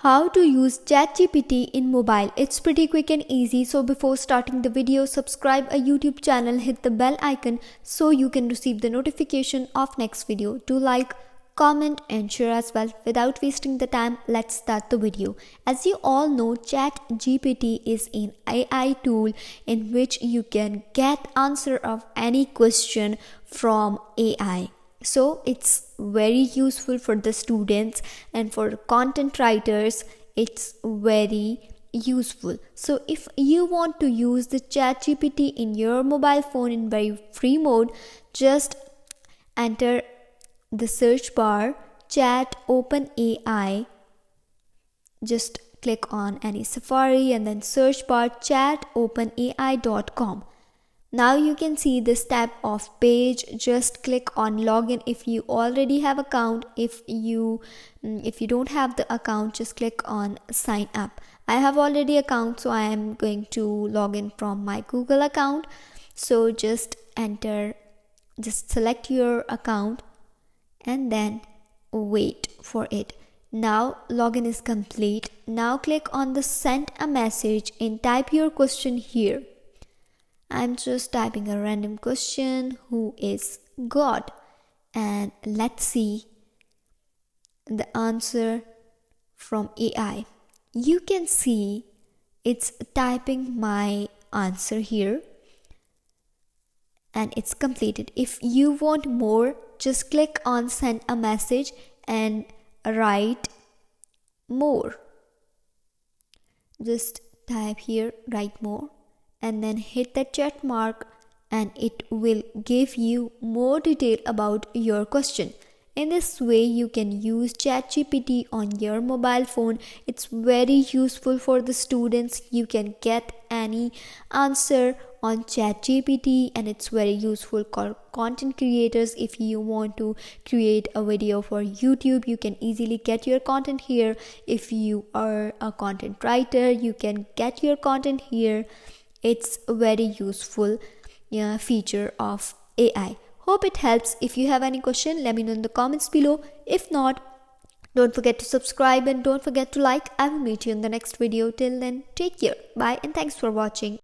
How to use ChatGPT in mobile. It's pretty quick and easy. So before starting the video, subscribe a YouTube channel, hit the bell icon so you can receive the notification of next video. Do like, comment and share as well. Without wasting the time, let's start the video. As you all know, ChatGPT is an AI tool in which you can get answer of any question from AI. So it's very useful for the students and for content writers. It's very useful. So if you want to use the ChatGPT in your mobile phone in very free mode, just enter the search bar chat open AI. Just click on any Safari and then search bar chatopenai.com. Now you can see this type of page. Just click on login if you already have account. If you don't have the account, just click on sign up. I have already account, so I am going to log in from my Google account. So just select your account and then wait for it. Now login is complete. Now click on the send a message and type your question here. I'm just typing a random question. Who is God? And let's see the answer from AI. You can see it's typing my answer here and it's completed. If you want more, just click on send a message and write more. Just type here write more and then hit the check mark and it will give you more detail about your question. In this way you can use ChatGPT on your mobile phone. It's very useful for the students. You can get any answer on ChatGPT and it's very useful for content creators. If you want to create a video for YouTube, you can easily get your content here. If you are a content writer, you can get your content here. It's a very useful feature of AI. Hope it helps. If you have any question, let me know in the comments below. If not, don't forget to subscribe and don't forget to like. I will meet you in the next video. Till then, take care. Bye and thanks for watching.